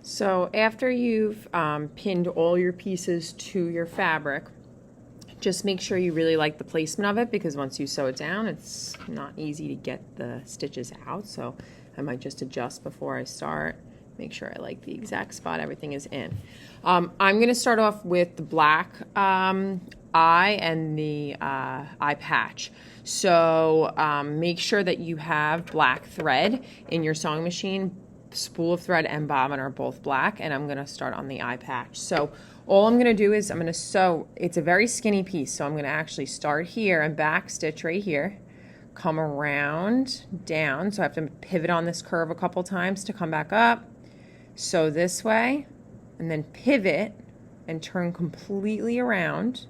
So after you've pinned all your pieces to your fabric, just make sure you really like the placement of it, because once you sew it down, it's not easy to get the stitches out. So I might just adjust before I start, make sure I like the exact spot everything is in. I'm going to start off with the black eye and the eye patch. So make sure that you have black thread in your sewing machine. Spool of thread and bobbin are both black, and I'm going to start on the eye patch. So all I'm going to do is I'm going to sew, it's a very skinny piece, so I'm going to actually start here and back stitch right here, come around down, so I have to pivot on this curve a couple times to come back up, sew this way, and then pivot and turn completely around,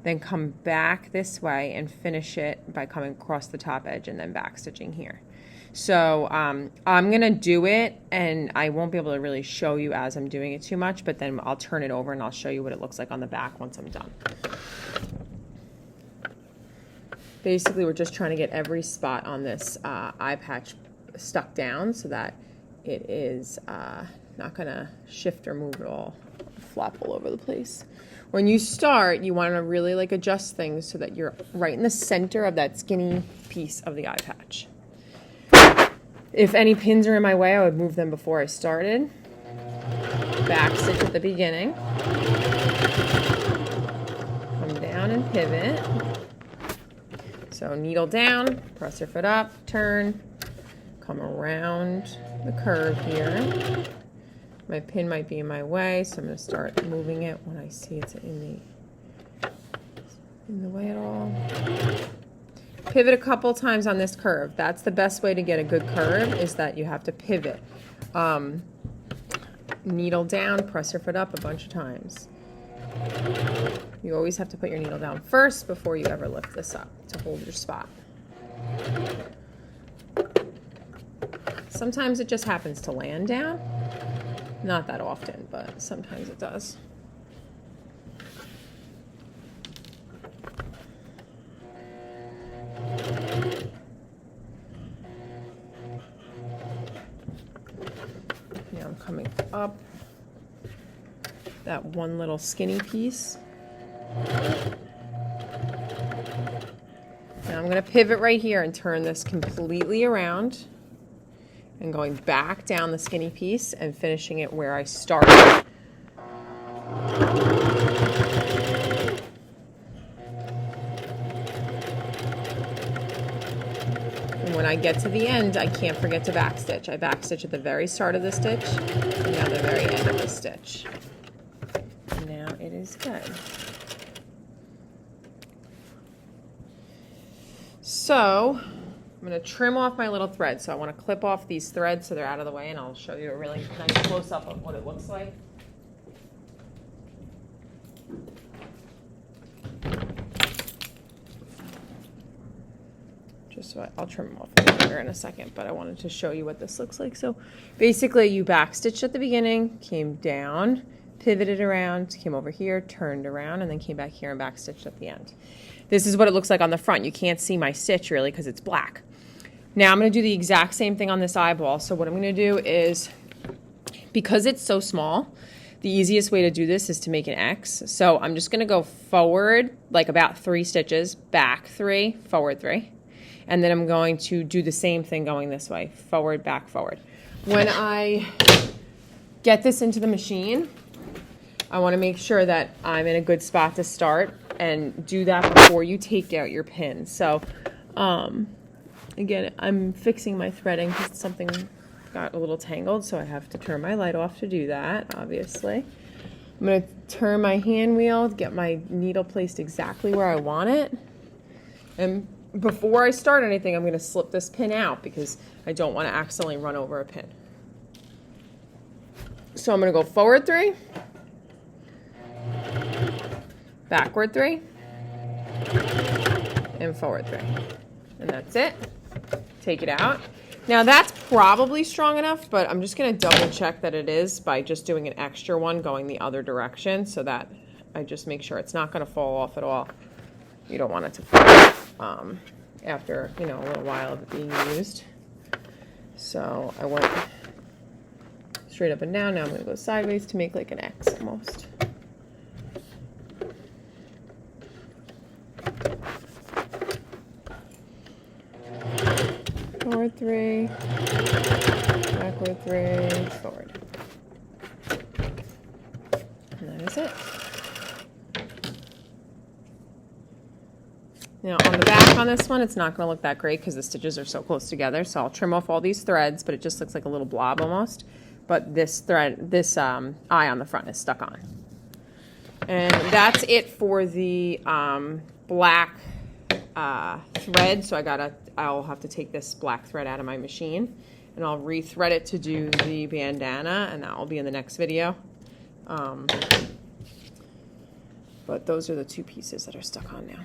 then come back this way and finish it by coming across the top edge and then back stitching here. So I'm going to do it, and I won't be able to really show you as I'm doing it too much, but then I'll turn it over and I'll show you what it looks like on the back once I'm done. Basically, we're just trying to get every spot on this eye patch stuck down so that it is not going to shift or move at all, flop all over the place. When you start, you want to really adjust things so that you're right in the center of that skinny piece of the eye patch. If any pins are in my way, I would move them before I started. Back stitch at the beginning. Come down and pivot. So needle down, press your foot up, turn, come around the curve here. My pin might be in my way, so I'm going to start moving it when I see it's in the way at all. Pivot a couple times on this curve. That's the best way to get a good curve, is that you have to pivot. Needle down, press your foot up a bunch of times. You always have to put your needle down first before you ever lift this up to hold your spot. Sometimes it just happens to land down. Not that often, but sometimes it does. Now I'm coming up that one little skinny piece. Now I'm going to pivot right here and turn this completely around and going back down the skinny piece and finishing it where I started. When I get to the end, I can't forget to backstitch. I backstitch at the very start of the stitch and now the very end of the stitch. And now it is good. So I'm going to trim off my little thread. So I want to clip off these threads so they're out of the way, and I'll show you a really nice close-up of what it looks like. Just so I'll trim them off later in a second, but I wanted to show you what this looks like. So basically you backstitched at the beginning, came down, pivoted around, came over here, turned around, and then came back here and backstitched at the end. This is what it looks like on the front. You can't see my stitch really because it's black. Now I'm going to do the exact same thing on this eyeball. So what I'm going to do is, because it's so small, the easiest way to do this is to make an X. So I'm just going to go forward like about 3 stitches, back 3, forward 3. And then I'm going to do the same thing going this way, forward, back, forward. When I get this into the machine, I want to make sure that I'm in a good spot to start, and do that before you take out your pin. So again, I'm fixing my threading because something got a little tangled, so I have to turn my light off to do that, obviously. I'm going to turn my hand wheel, get my needle placed exactly where I want it. And before I start anything, I'm going to slip this pin out because I don't want to accidentally run over a pin. So I'm going to go forward 3, backward 3, and forward 3. And that's it. Take it out. Now that's probably strong enough, but I'm just going to double check that it is by just doing an extra one going the other direction so that I just make sure it's not going to fall off at all. You don't want it to fall after, a little while of it being used. So I went straight up and down. Now I'm going to go sideways to make like an X almost. 4, 3, backward 3, forward. And that is it. Now on the back on this one, it's not going to look that great because the stitches are so close together. So I'll trim off all these threads, but it just looks like a little blob almost. But this thread, this eye on the front is stuck on. And that's it for the black thread. So I'll have to take this black thread out of my machine and I'll rethread it to do the bandana, and that will be in the next video. But those are the two pieces that are stuck on now.